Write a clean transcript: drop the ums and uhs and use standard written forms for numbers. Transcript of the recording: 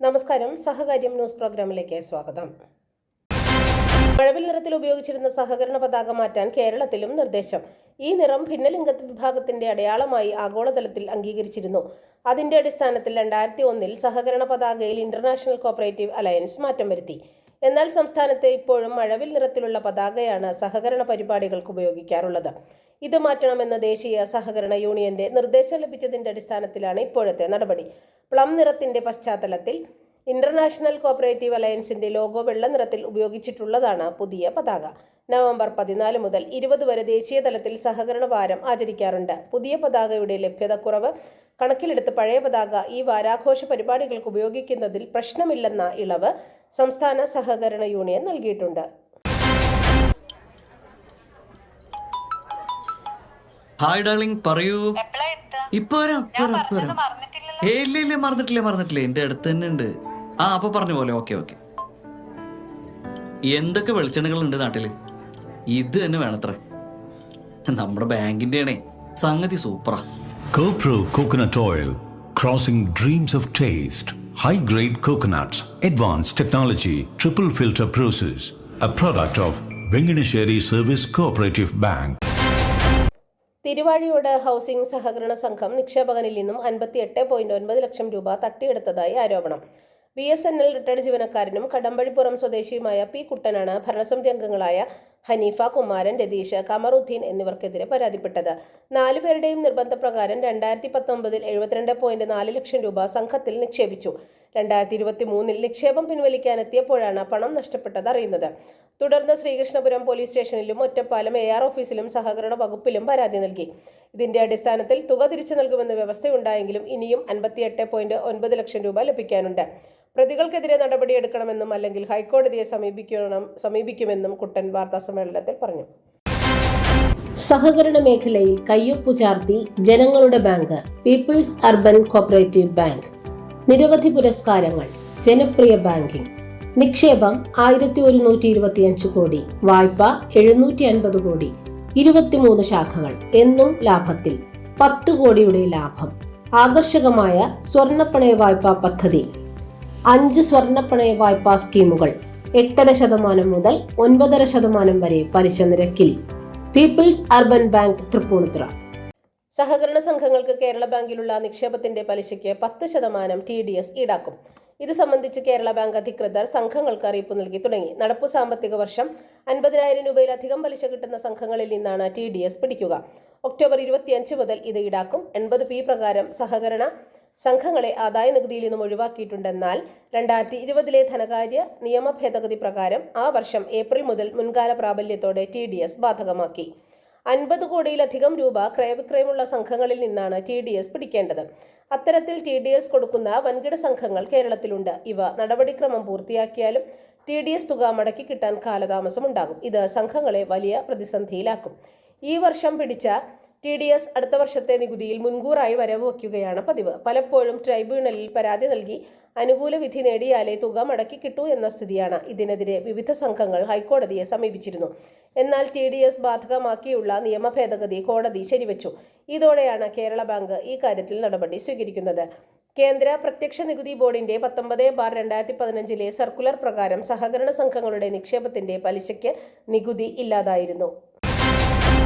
നമസ്കാരം, സഹകാര്യം ന്യൂസ് പ്രോഗ്രാമിലേക്ക് സ്വാഗതം. മഴവിൽ നിറത്തിൽ ഉപയോഗിച്ചിരുന്ന സഹകരണ പതാക മാറ്റാൻ കേരളത്തിലും നിർദ്ദേശം. ഈ നിറം ഭിന്നലിംഗ വിഭാഗത്തിന്റെ അടയാളമായി ആഗോളതലത്തിൽ അംഗീകരിച്ചിരുന്നു. അതിന്റെ അടിസ്ഥാനത്തിൽ 2001 സഹകരണ പതാകയിൽ ഇന്റർനാഷണൽ കോപ്പറേറ്റീവ് അലയൻസ് മാറ്റം വരുത്തി. എന്നാൽ സംസ്ഥാനത്ത് ഇപ്പോഴും മഴവിൽ നിറത്തിലുള്ള പതാകയാണ് സഹകരണ പരിപാടികൾക്ക് ഉപയോഗിക്കാറുള്ളത്. ഇത് മാറ്റണമെന്ന ദേശീയ സഹകരണ യൂണിയന്റെ നിർദ്ദേശം ലഭിച്ചതിന്റെ അടിസ്ഥാനത്തിലാണ് ഇപ്പോഴത്തെ നടപടി. പ്ലം നിറത്തിന്റെ പശ്ചാത്തലത്തിൽ ഇന്റർനാഷണൽ കോപ്പറേറ്റീവ് അലയൻസിന്റെ ലോഗോ വെള്ള നിറത്തിൽ ഉപയോഗിച്ചിട്ടുള്ളതാണ് പുതിയ പതാക. നവംബർ 14 മുതൽ 20 വരെ ദേശീയ തലത്തിൽ സഹകരണ വാരം ആചരിക്കാറുണ്ട്. പുതിയ പതാകയുടെ ലഭ്യതക്കുറവ് കണക്കിലെടുത്ത് പഴയ പതാക ഈ വാരാഘോഷ പരിപാടികൾക്ക് ഉപയോഗിക്കുന്നതിൽ പ്രശ്നമില്ലെന്ന ഇളവ് സംസ്ഥാന സഹകരണ യൂണിയൻ നൽകിയിട്ടുണ്ട്. ഹായ് ഡാർലിംഗ്, പറയൂ. ഇപ്പൊ ഇല്ല മറന്നിട്ടില്ല, എന്റെ അടുത്ത് തന്നെ ഉണ്ട്. അപ്പൊ പറഞ്ഞ പോലെ. ഓക്കെ. എന്തൊക്കെ വെളിച്ചെണ്ണകൾ ഉണ്ട് നാട്ടില്? ഇത് തന്നെ വേണത്ര. നമ്മുടെ ബാങ്കിന്റെ ആണേ, സംഗതി സൂപ്പറാ. CoPro Coconut Oil, crossing dreams of taste. High-grade coconuts, advanced technology, triple filter process. A product of Venganesheri Service Cooperative Bank. Thiruvazhiyode housing സഹകരണ സംഘം നിക്ഷേപകനിൽ നിന്നും 58.9 ലക്ഷം രൂപ തട്ടിയെടുത്തതായി ആരോപണം. BSNL റിട്ടയർഡ് ജീവനക്കാരനും കടമ്പഴിപ്പുറം സ്വദേശിയുമായ പി കുട്ടനാണ് ഭരണസമിതി അംഗങ്ങളായ ഹനീഫ, കുമാരൻ, രതീഷ്, കമറുദ്ദീൻ എന്നിവർക്കെതിരെ പരാതിപ്പെട്ടത്. 4 പേരുടെയും നിർബന്ധപ്രകാരം 2019 72.4 ലക്ഷം രൂപ സംഘത്തിൽ നിക്ഷേപിച്ചു. 2023 നിക്ഷേപം പിൻവലിക്കാനെത്തിയപ്പോഴാണ് പണം നഷ്ടപ്പെട്ടത് അറിയുന്നത്. തുടർന്ന് ശ്രീകൃഷ്ണപുരം പോലീസ് സ്റ്റേഷനിലും ഒറ്റപ്പാലം AR ഓഫീസിലും സഹകരണ വകുപ്പിലും പരാതി നൽകി. ഇതിന്റെ അടിസ്ഥാനത്തിൽ തുക തിരിച്ചു നൽകുമെന്ന വ്യവസ്ഥയുണ്ടായെങ്കിലും ഇനിയും 58.9 ലക്ഷം രൂപ ലഭിക്കാനുണ്ട്. പ്രതികൾക്കെതിരെ നടപടിയെടുക്കണമെന്നും അല്ലെങ്കിൽ ഹൈക്കോടതിയെ സമീപിക്കുമെന്നും കുട്ടൻ വാർത്താസമ്മേളനത്തിൽ പറഞ്ഞു. സഹകരണ മേഖലയിൽ കയ്യൊപ്പു ചാർത്തി ജനങ്ങളുടെ bank people's urban cooperative bank. നിരവധി പുരസ്കാരങ്ങൾ. ജനപ്രിയ ബാങ്കിംഗ്. നിക്ഷേപം 1125 കോടി, വായ്പ 750 കോടി, 23 ശാഖകൾ, എന്നും ലാഭത്തിൽ. 10 കോടിയുടെ ലാഭം. ആകർഷകമായ സ്വർണ്ണപ്പണയ വായ്പാ പദ്ധതി. 5 സ്വർണ്ണപ്പണയ വായ്പാ സ്കീമുകൾ. 8.5% മുതൽ 9.5% വരെ പലിശ നിരക്കിൽ. People's urban bank, Tripunithura. സഹകരണ സംഘങ്ങൾക്ക് കേരള ബാങ്കിലുള്ള നിക്ഷേപത്തിന്റെ പലിശയ്ക്ക് 10% TDS ഈടാക്കും. ഇത് സംബന്ധിച്ച് കേരള ബാങ്ക് അധികൃതർ സംഘങ്ങൾക്ക് അറിയിപ്പ് നൽകി തുടങ്ങി. നടപ്പു സാമ്പത്തിക വർഷം 50,000 രൂപയിലധികം പലിശ കിട്ടുന്ന സംഘങ്ങളിൽ നിന്നാണ് TDS പിടിക്കുക. ഒക്ടോബർ 25 മുതൽ ഇത് ഈടാക്കും. 80P പ്രകാരം സഹകരണ സംഘങ്ങളെ ആദായ നികുതിയിൽ നിന്നും ഒഴിവാക്കിയിട്ടുണ്ടെന്നാൽ 2020 ധനകാര്യ നിയമ ഭേദഗതി പ്രകാരം ആ വർഷം ഏപ്രിൽ മുതൽ മുൻകാല പ്രാബല്യത്തോടെ TDS ബാധകമാക്കി. 50 കോടിയിലധികം രൂപ ക്രയവിക്രയമുള്ള സംഘങ്ങളിൽ നിന്നാണ് TDS പിടിക്കേണ്ടത്. അത്തരത്തിൽ TDS കൊടുക്കുന്ന വൻകിട സംഘങ്ങൾ കേരളത്തിലുണ്ട്. ഇവ നടപടിക്രമം പൂർത്തിയാക്കിയാലും TDS തുക മടക്കി കിട്ടാൻ കാലതാമസമുണ്ടാകും. ഇത് സംഘങ്ങളെ വലിയ പ്രതിസന്ധിയിലാക്കും. ഈ വർഷം പിടിച്ച TDS അടുത്ത വർഷത്തെ നികുതിയിൽ മുൻകൂറായി വരവ് വയ്ക്കുകയാണ് പതിവ്. പലപ്പോഴും ട്രൈബ്യൂണലിൽ പരാതി നൽകി അനുകൂല വിധി നേടിയാലേ തുക മടക്കി കിട്ടൂ എന്ന സ്ഥിതിയാണ്. ഇതിനെതിരെ വിവിധ സംഘങ്ങൾ ഹൈക്കോടതിയെ സമീപിച്ചിരുന്നു. എന്നാൽ TDS ബാധകമാക്കിയുള്ള നിയമ ഭേദഗതി കോടതി ശരിവെച്ചു. ഇതോടെയാണ് കേരള ബാങ്ക് ഈ കാര്യത്തിൽ നടപടി സ്വീകരിക്കുന്നത്. കേന്ദ്ര പ്രത്യക്ഷ നികുതി ബോർഡിന്റെ 19/2015 സർക്കുലർ പ്രകാരം സഹകരണ സംഘങ്ങളുടെ നിക്ഷേപത്തിന്റെ പലിശയ്ക്ക് നികുതി ഇല്ലാതായിരുന്നു.